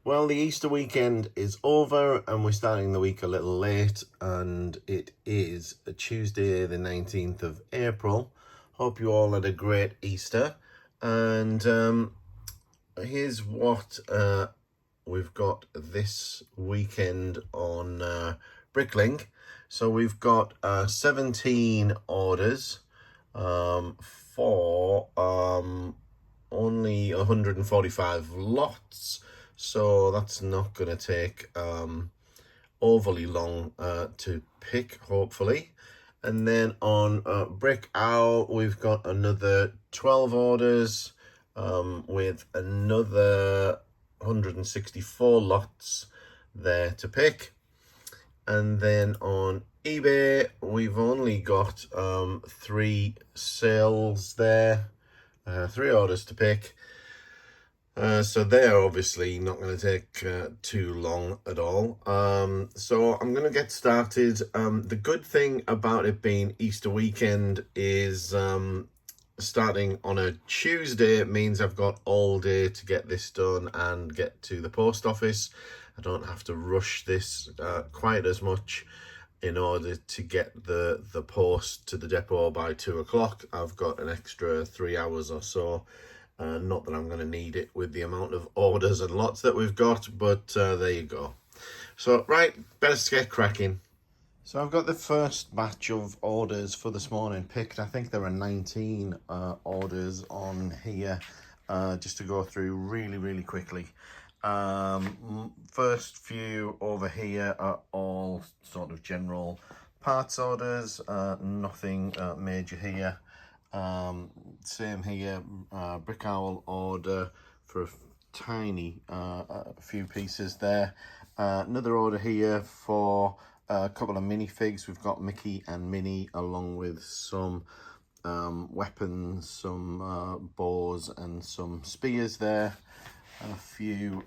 Well, the Easter weekend is over and we're starting the week a little late, and it is a Tuesday the 19th of April. Hope you all had a great Easter. And here's what we've got this weekend on Bricklink. So we've got 17 orders for only 145 lots. So that's not going to take overly long to pick, hopefully. And then on Brickowl, we've got another 12 orders with another 164 lots there to pick. And then on eBay, we've only got 3 sales there, 3 orders to pick. So they're obviously not going to take too long at all. So I'm going to get started. The good thing about it being Easter weekend is starting on a Tuesday means I've got all day to get this done and get to the post office. I don't have to rush this quite as much in order to get the post to the depot by 2 o'clock. I've got an extra 3 hours or so. Not that I'm going to need it with the amount of orders and lots that we've got, but there you go. So, right, better get cracking. So I've got the first batch of orders for this morning picked. I think there are 19 orders on here, just to go through really quickly. First few over here are all sort of general parts orders, nothing major here. Same here, Brickowl order for a tiny few pieces there. Another order here for a couple of minifigs. We've got Mickey and Minnie along with some weapons, some bows and some spears there. A few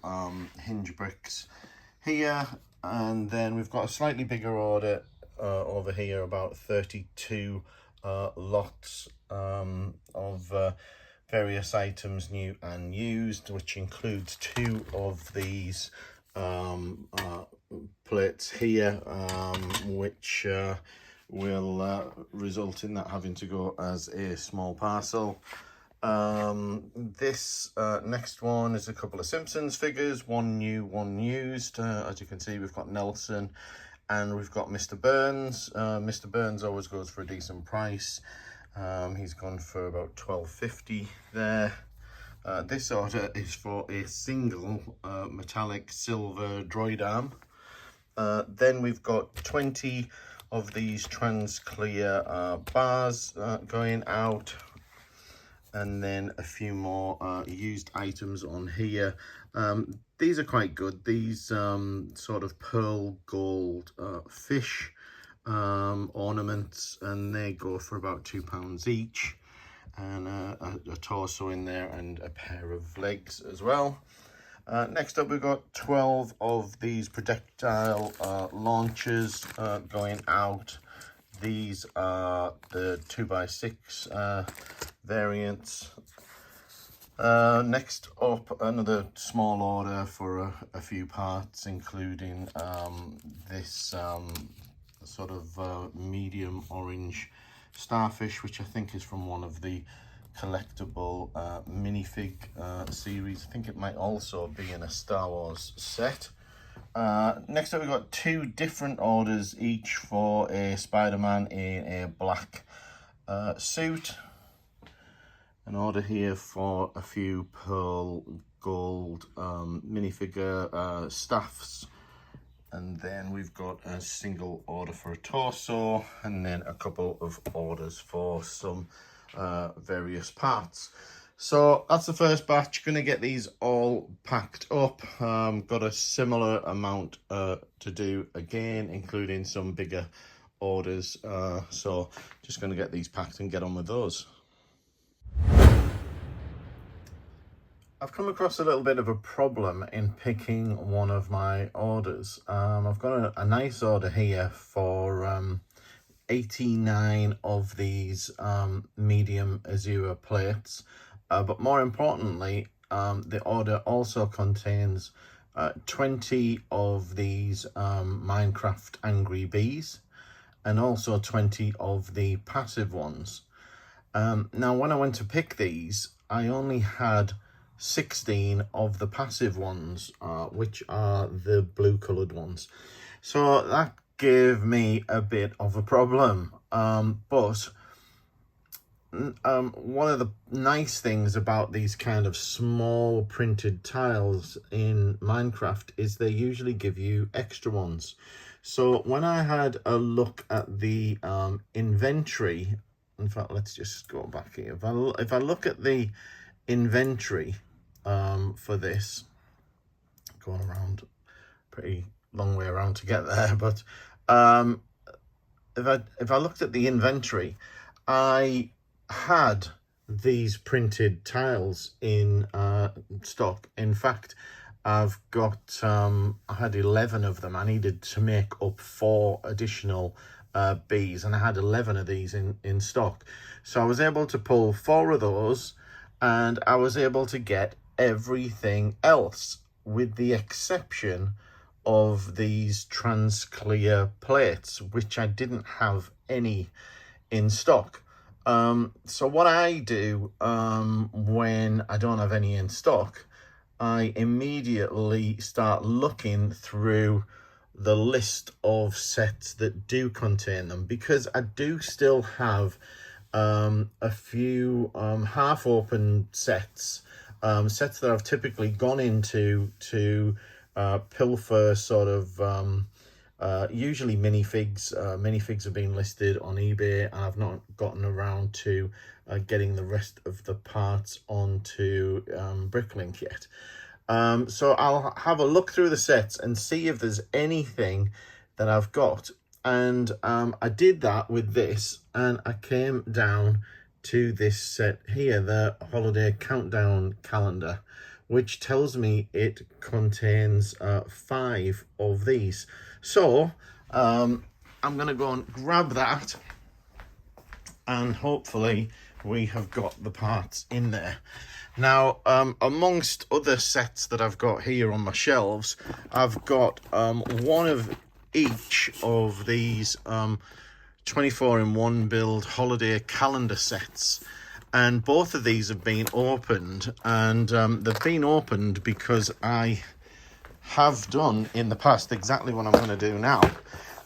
hinge bricks here, and then we've got a slightly bigger order over here, about 32 lots of various items, new and used, which includes 2 of these plates here, which will result in that having to go as a small parcel. This next one is a couple of Simpsons figures, 1 new, 1 used. As you can see, we've got Nelson and we've got Mr. Burns. Mr. Burns always goes for a decent price. He's gone for about $12.50 there. This order is for a single metallic silver droid arm. Then we've got 20 of these trans clear bars going out, and then a few more used items on here. These are quite good. These sort of pearl gold fish ornaments, and they go for about £2 each, and a torso in there and a pair of legs as well. Next up, we've got 12 of these projectile launchers going out. These are the 2x6 variants. Next up, another small order for a few parts, including this sort of medium orange starfish, which I think is from one of the collectible minifig series. I think it might also be in a Star Wars set. Next up, we've got 2 different orders, each for a Spider-Man in a black suit. An order here for a few pearl gold minifigure staffs. And then we've got a single order for a torso, and then a couple of orders for some various parts. So that's the first batch. Going to get these all packed up. Got a similar amount to do again, including some bigger orders. So just going to get these packed and get on with those. I've come across a little bit of a problem in picking one of my orders. I've got a nice order here for 89 of these medium Azura plates, but more importantly, the order also contains 20 of these Minecraft Angry Bees, and also 20 of the passive ones. Now, when I went to pick these, I only had 16 of the passive ones, which are the blue coloured ones. So that gave me a bit of a problem. But one of the nice things about these kind of small printed tiles in Minecraft is they usually give you extra ones. So when I had a look at the inventory, in fact, let's just go back here. If I look at the inventory for this, going around pretty long way around to get there, but if I looked at the inventory, I had these printed tiles in stock. In fact, I've got I had 11 of them. I needed to make up 4 additional bees, and I had 11 of these in stock. So I was able to pull 4 of those, and I was able to get everything else with the exception of these trans clear plates, which I didn't have any in stock. So what I do when I don't have any in stock, I immediately start looking through the list of sets that do contain them, because I do still have a few half-open sets, sets that I've typically gone into to pilfer sort of usually minifigs. Minifigs have been listed on eBay, and I've not gotten around to getting the rest of the parts onto Bricklink yet. So I'll have a look through the sets and see if there's anything that I've got. And I did that with this, and I came down to this set here, the Holiday Countdown Calendar, which tells me it contains 5 of these. So I'm going to go and grab that, and hopefully we have got the parts in there. Now, amongst other sets that I've got here on my shelves, I've got one of each of these 24-in-1 build holiday calendar sets. And both of these have been opened, and they've been opened because I have done in the past exactly what I'm going to do now,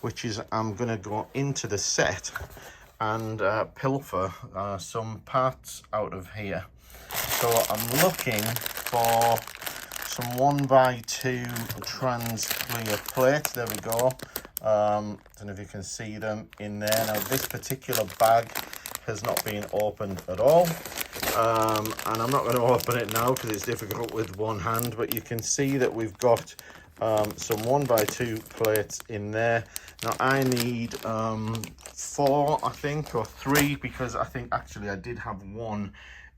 which is I'm going to go into the set and pilfer some parts out of here. So I'm looking for some 1x2 trans clear plates. There we go. Don't know if you can see them in there. Now, this particular bag has not been opened at all, and I'm not going to open it now because it's difficult with one hand, but you can see that we've got some 1x2 plates in there. Now I need 4, I think, or 3, because I think actually I did have 1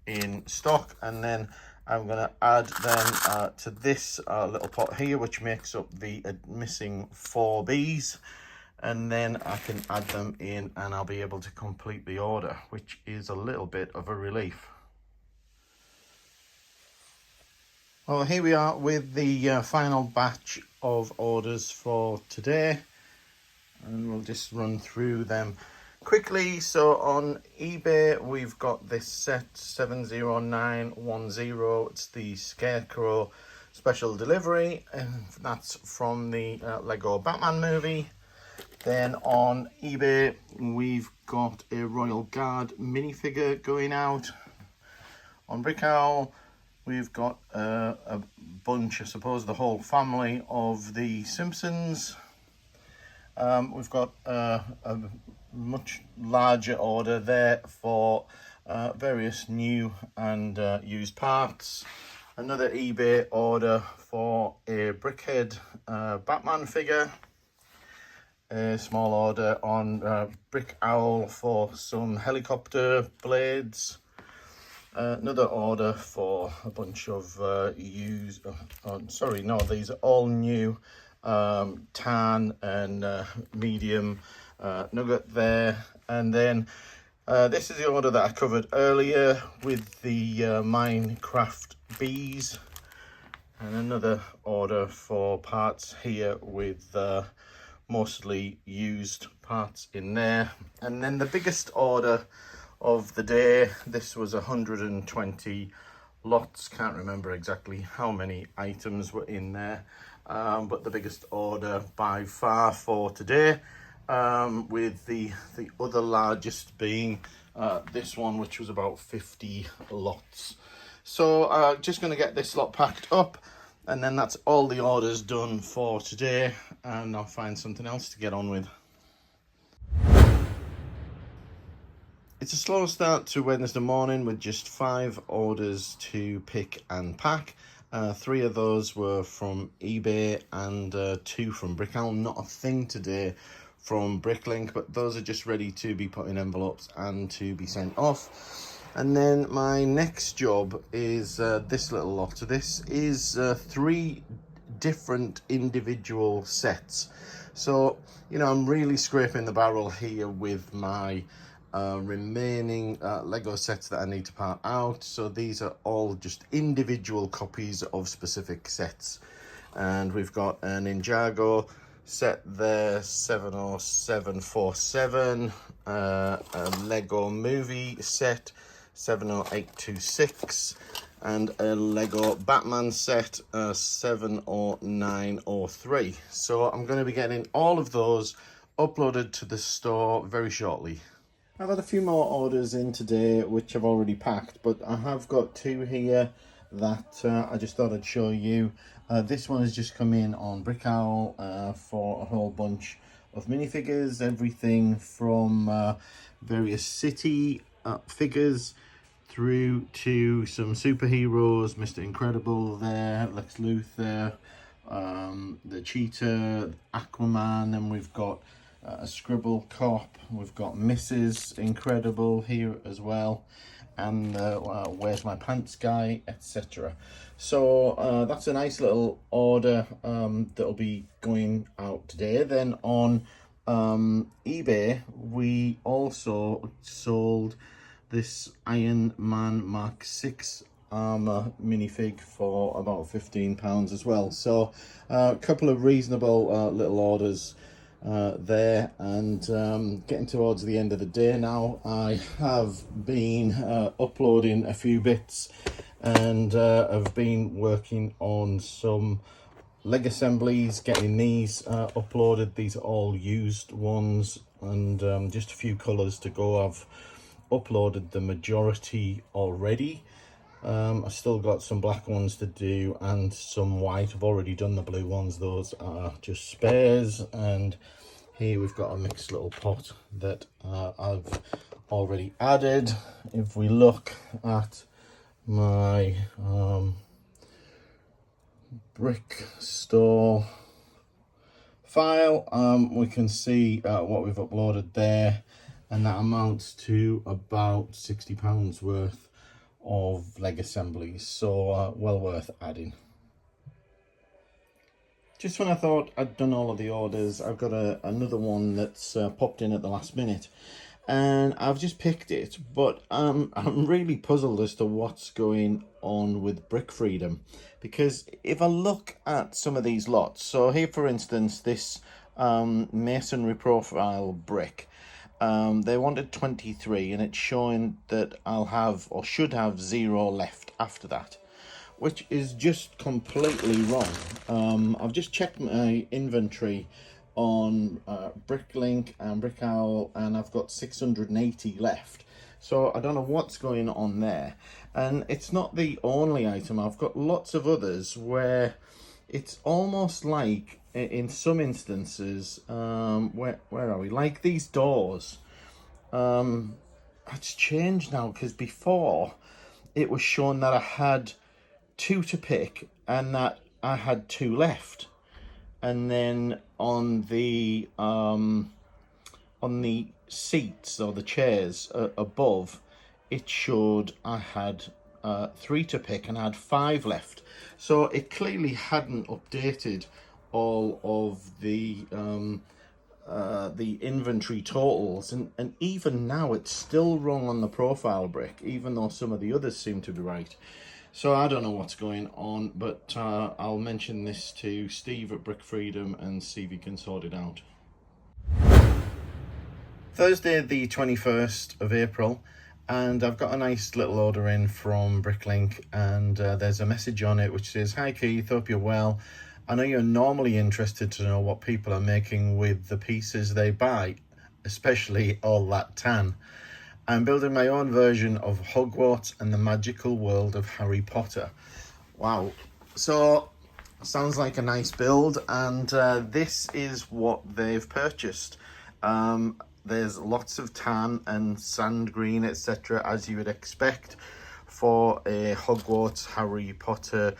in stock, and then I'm going to add them to this little pot here, which makes up the missing 4 bees. And then I can add them in, and I'll be able to complete the order, which is a little bit of a relief. Well, here we are with the final batch of orders for today, and we'll just run through them quickly. So on eBay, we've got this set 70910. It's the Scarecrow special delivery, and that's from the Lego Batman movie. Then on eBay, we've got a Royal Guard minifigure going out. On Brickowl, we've got a bunch, I suppose the whole family of the Simpsons. We've got a much larger order there for various new and used parts. Another eBay order for a Brickhead Batman figure. A small order on Brickowl for some helicopter blades. Another order for a bunch of used, sorry, no, these are all new tan and medium nugget there. And then this is the order that I covered earlier with the Minecraft bees. And another order for parts here with mostly used parts in there. And then the biggest order of the day, this was 120 lots. Can't remember exactly how many items were in there, but the biggest order by far for today, with the other largest being this one, which was about 50 lots. So just going to get this lot packed up, and then that's all the orders done for today, and I'll find something else to get on with. It's a slow start to Wednesday morning with just 5 orders to pick and pack. 3 of those were from eBay and 2 from Brickowl. Not a thing today from Bricklink, but those are just ready to be put in envelopes and to be sent off. And then my next job is this little lot. So this is 3 different individual sets. So, you know, I'm really scraping the barrel here with my remaining Lego sets that I need to part out. So these are all just individual copies of specific sets. And we've got an Ninjago set there, 70747, a Lego movie set, 70826, and a Lego Batman set, 70903. So I'm going to be getting all of those uploaded to the store very shortly. I've had a few more orders in today which I've already packed, but I have got 2 here that I just thought I'd show you. This one has just come in on Brickowl for a whole bunch of minifigures, everything from various city figures through to some superheroes, Mr. Incredible there, Lex Luthor, the Cheetah, Aquaman, and we've got a Scribble Cop, we've got Mrs. Incredible here as well, and Where's My Pants guy, etc. So that's a nice little order that'll be going out today. Then on eBay, we also sold this Iron Man Mark 6 armor minifig for about £15 as well. So a couple of reasonable little orders there, and getting towards the end of the day now. I have been uploading a few bits, and I've been working on some leg assemblies, getting these uploaded. These are all used ones, and just a few colours to go. I've uploaded the majority already. I've still got some black ones to do and some white. I've already done the blue ones. Those are just spares. And here we've got a mixed little pot that I've already added. If we look at my brick store file, we can see what we've uploaded there, and that amounts to about £60 worth of leg assemblies, so well worth adding. Just when I thought I'd done all of the orders, I've got another one that's popped in at the last minute, and I've just picked it, but I'm really puzzled as to what's going on with Brick Freedom, because if I look at some of these lots, so here for instance this masonry profile brick, they wanted 23, and it's showing that I'll have or should have 0 left after that, which is just completely wrong. I've just checked my inventory on Bricklink and Brickowl, and I've got 680 left. So I don't know what's going on there. And it's not the only item. I've got lots of others where it's almost like, in some instances, where are we? Like these doors. It's changed now, because before it was shown that I had 2 to pick and that I had 2 left, and then on the seats or the chairs above, it showed I had 3 to pick and I had 5 left. So it clearly hadn't updated all of the inventory totals, and even now it's still wrong on the profile brick, even though some of the others seem to be right. So I don't know what's going on, but I'll mention this to Steve at Brick Freedom and see if he can sort it out. Thursday the 21st of April, and I've got a nice little order in from Bricklink, and there's a message on it which says, "Hi Keith, hope you're well. I know you're normally interested to know what people are making with the pieces they buy, especially all that tan. I'm building my own version of Hogwarts and the magical world of Harry Potter." Wow. So, sounds like a nice build, and this is what they've purchased. There's lots of tan and sand green, etc., as you would expect for a Hogwarts Harry Potter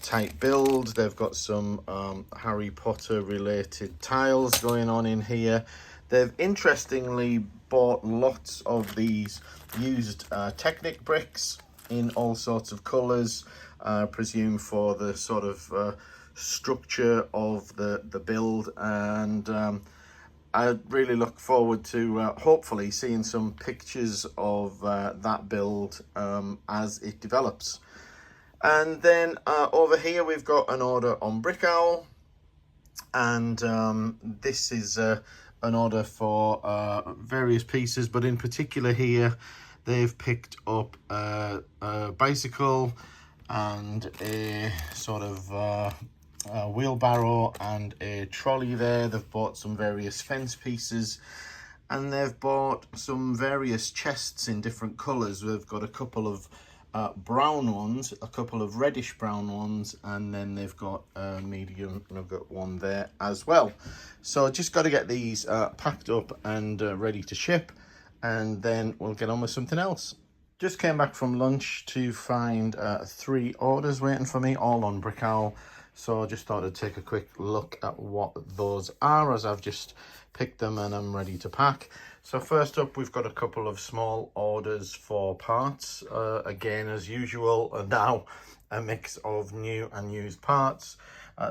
type build. They've got some Harry Potter related tiles going on in here. They've interestingly bought lots of these used Technic bricks in all sorts of colours, presume for the sort of structure of the build, and I really look forward to hopefully seeing some pictures of that build as it develops. And then over here we've got an order on Brickowl, and this is an order for various pieces, but in particular here they've picked up a bicycle and a sort of a wheelbarrow and a trolley there. They've bought some various fence pieces, and they've bought some various chests in different colours. They've got a couple of brown ones, a couple of reddish brown ones, and then they've got a medium nugget one there as well. So just got to get these packed up and ready to ship, and then we'll get on with something else. Just came back from lunch to find 3 orders waiting for me, all on Brickowl. So I just thought I'd take a quick look at what those are, as I've just picked them and I'm ready to pack. So first up, we've got a couple of small orders for parts. Again, as usual, and now a mix of new and used parts.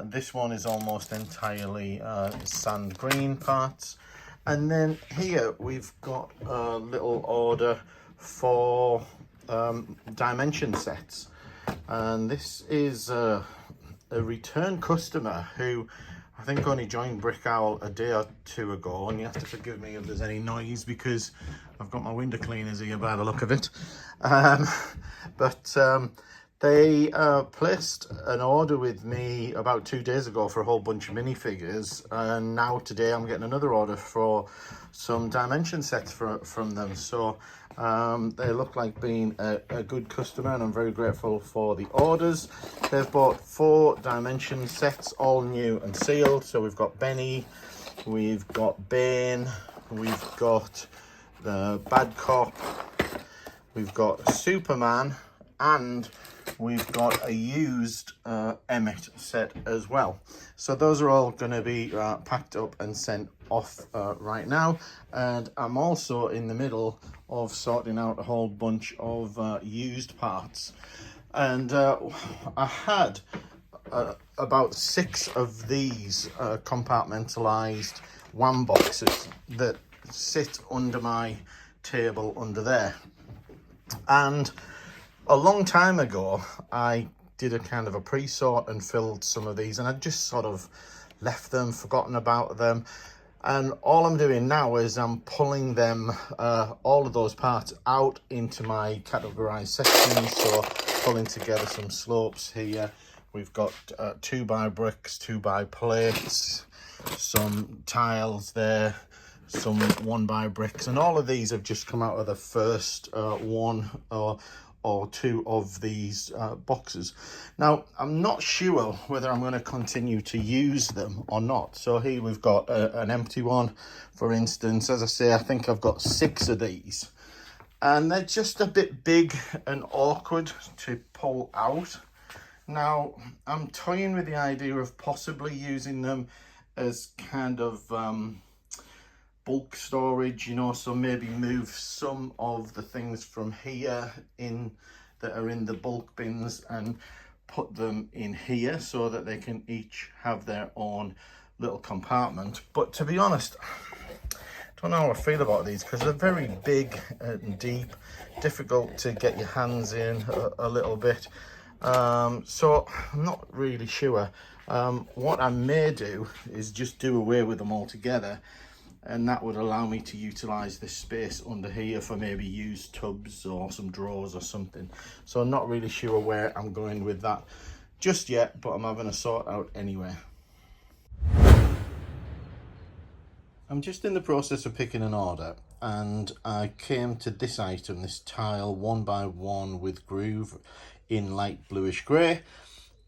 This one is almost entirely sand green parts. And then here we've got a little order for dimension sets. And this is a return customer who I think only joined Brickowl a day or 2 ago, and you have to forgive me if there's any noise because I've got my window cleaners here by the look of it. They placed an order with me about 2 days ago for a whole bunch of minifigures, and now today I'm getting another order for some dimension sets from them. So they look like being a good customer, and I'm very grateful for the orders. They've bought 4 dimension sets, all new and sealed. So we've got Benny, we've got Bane, we've got the Bad Cop, we've got Superman, and we've got a used Emmett set as well. So those are all going to be packed up and sent off right now. And I'm also in the middle of sorting out a whole bunch of used parts. And I had about 6 of these compartmentalized WAM boxes that sit under my table under there. And a long time ago, I did a kind of a pre-sort and filled some of these, and I just sort of left them, forgotten about them. And all I'm doing now is I'm pulling them, all of those parts out into my categorized sections. So pulling together some slopes here. We've got 2x bricks, 2x plates, some tiles there, some 1x bricks, and all of these have just come out of the first one or 2 of these boxes. Now, I'm not sure whether I'm going to continue to use them or not. So here we've got an empty one, for instance. As I say, I think I've got 6 of these, and they're just a bit big and awkward to pull out. Now, I'm toying with the idea of possibly using them as kind of bulk storage, you know, so maybe move some of the things from here in that are in the bulk bins and put them in here so that they can each have their own little compartment. But to be honest, Don't know how I feel about these because they're very big and deep, difficult to get your hands in a little bit. So I'm not really sure. What I may do is just do away with them altogether, and that would allow me to utilize this space under here for maybe used tubs or some drawers or something. So I'm not really sure where I'm going with that just yet, but I'm having a sort out anyway. I'm just in the process of picking an order, and I came to this item, this tile 1x1 with groove in light bluish grey,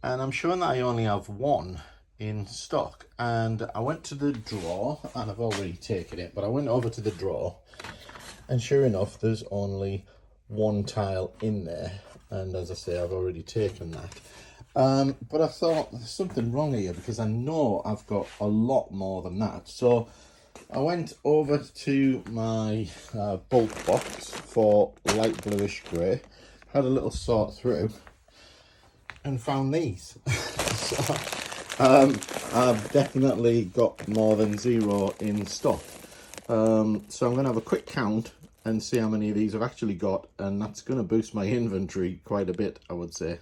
and I'm showing that I only have one in stock. And I went to the drawer, and I've already taken it, but I went over to the drawer, and sure enough there's only one tile in there, and as I say, I've already taken that. But I thought there's something wrong here because I know I've got a lot more than that. So I went over to my bulk box for light bluish grey, had a little sort through, and found these. So I've definitely got more than 0 in stock. So I'm going to have a quick count and see how many of these I've actually got, and that's going to boost my inventory quite a bit, I would say.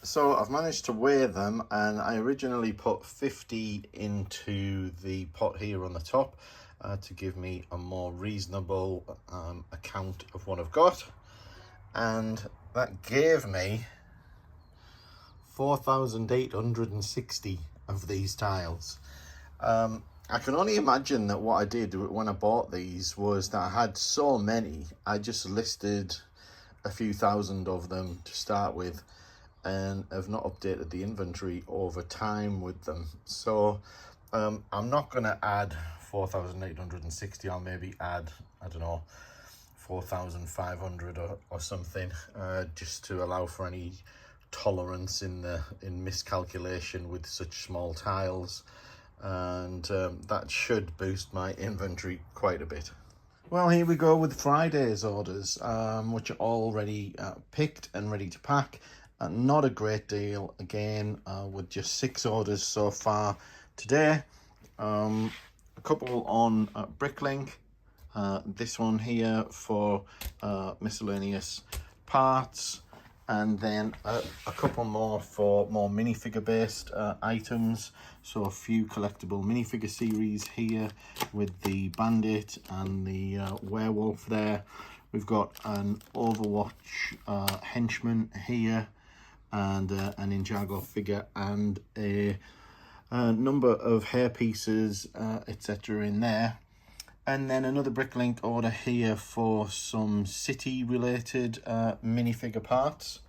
So I've managed to weigh them, and I originally put 50 into the pot here on the top to give me a more reasonable account of what I've got, and that gave me 4,860 of these tiles. I can only imagine that what I did when I bought these was that I had so many, I just listed a few thousand of them to start with, and have not updated the inventory over time with them. So I'm not going to add 4,860. I'll maybe add, I don't know, 4,500 or something, just to allow for any tolerance in miscalculation with such small tiles, and that should boost my inventory quite a bit. Well, here we go with Friday's orders, which are already picked and ready to pack. Not a great deal again, with just 6 orders so far today. A couple on Bricklink, this one here for miscellaneous parts, and then a couple more for more minifigure based items. So a few collectible minifigure series here with the bandit and the werewolf there. We've got an Overwatch henchman here, and an Ninjago figure, and a number of hair pieces, etc. in there. And then another Bricklink order here for some city related minifigure parts.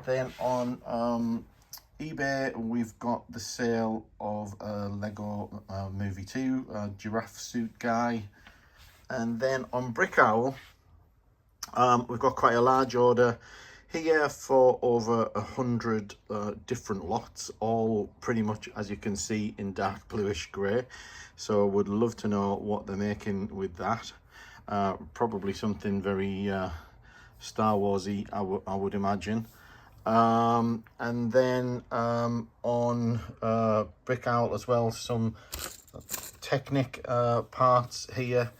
Then on eBay we've got the sale of Lego Movie 2 giraffe suit guy. And then on Brickowl we've got quite a large order here for over 100 different lots, all pretty much, as you can see, in dark bluish grey. So would love to know what they're making with that. Probably something very Star Warsy, I would imagine. And then on Brickowl as well, some Technic parts here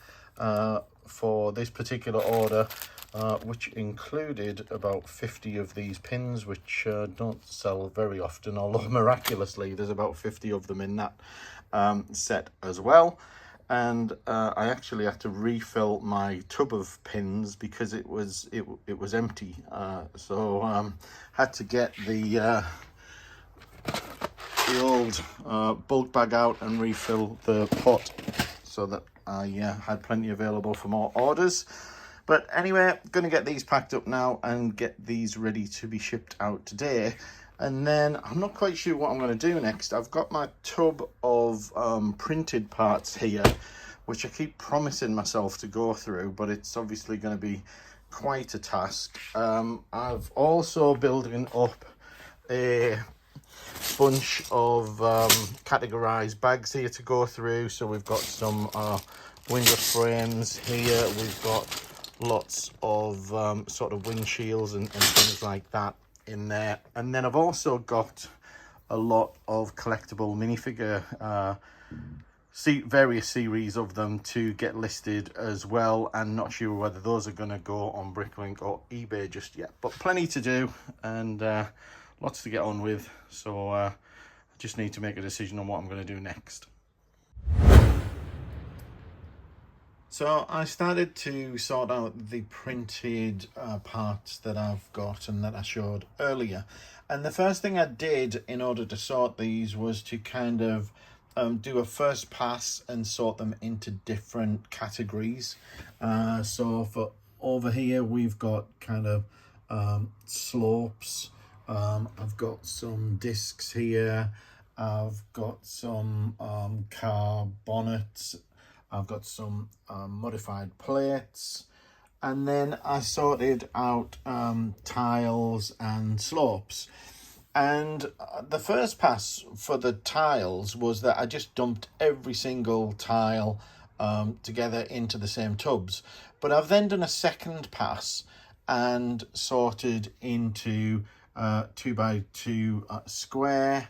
for this particular order, which included about 50 of these pins, which don't sell very often, although miraculously there's about 50 of them in that set as well. And I actually had to refill my tub of pins because it was empty, so had to get the old bulk bag out and refill the pot so that I had plenty available for more orders. But anyway, going to get these packed up now and get these ready to be shipped out today. And then I'm not quite sure what I'm going to do next. I've got my tub of printed parts here, which I keep promising myself to go through, but it's obviously going to be quite a task. I've also building up a bunch of categorized bags here to go through. So we've got some window frames here. We've got lots of sort of windshields and things like that in there. And then I've also got a lot of collectible minifigure various series of them to get listed as well, and not sure whether those are going to go on Bricklink or eBay just yet, but plenty to do and lots to get on with. So I just need to make a decision on what I'm going to do next. So I started to sort out the printed parts that I've got and that I showed earlier, and the first thing I did in order to sort these was to kind of do a first pass and sort them into different categories. So for over here we've got kind of slopes, I've got some discs here, I've got some car bonnets, I've got some modified plates, and then I sorted out tiles and slopes. And the first pass for the tiles was that I just dumped every single tile together into the same tubs. But I've then done a second pass and sorted into 2x2 square,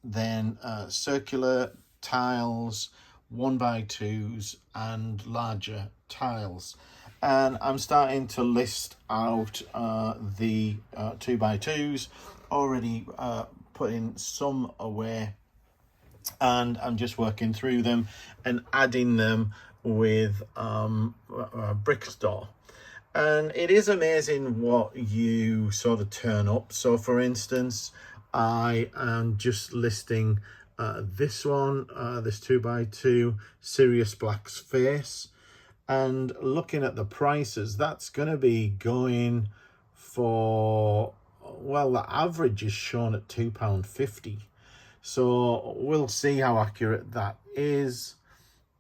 then circular tiles, 1x2s, and larger tiles. And I'm starting to list out the 2x2s, already putting some away, and I'm just working through them and adding them with Brickstore. And it is amazing what you sort of turn up. So for instance, I am just listing this one, this 2x2 Sirius Black's face, and looking at the prices, that's going to be going for, well, the average is shown at £2.50. So we'll see how accurate that is.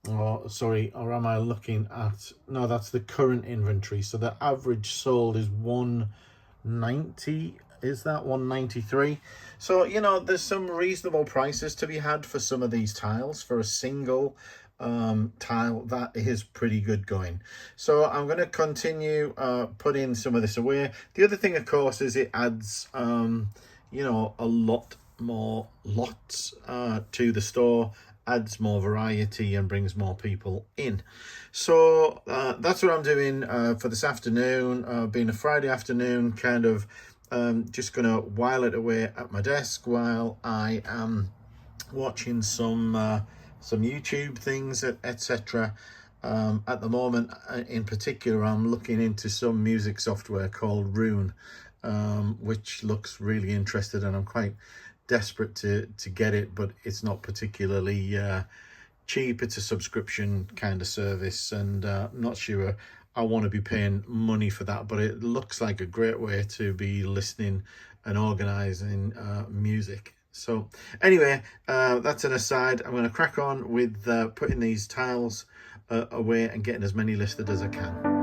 Or sorry, or am I looking at, no, that's the current inventory. So the average sold is 190, is that 193? So, you know, there's some reasonable prices to be had for some of these tiles. For a single tile, that is pretty good going. So I'm going to continue putting some of this away. The other thing, of course, is it adds you know, a lot more lots to the store, adds more variety and brings more people in. So that's what I'm doing for this afternoon, being a Friday afternoon, kind of just gonna while it away at my desk while I am watching some YouTube things, etc. At the moment, in particular, I'm looking into some music software called Rune, which looks really interesting, and I'm quite desperate to get it, but it's not particularly cheap. It's a subscription kind of service, and I'm not sure I want to be paying money for that, but it looks like a great way to be listening and organizing music. So anyway, that's an aside. I'm going to crack on with putting these tiles away and getting as many listed as I can.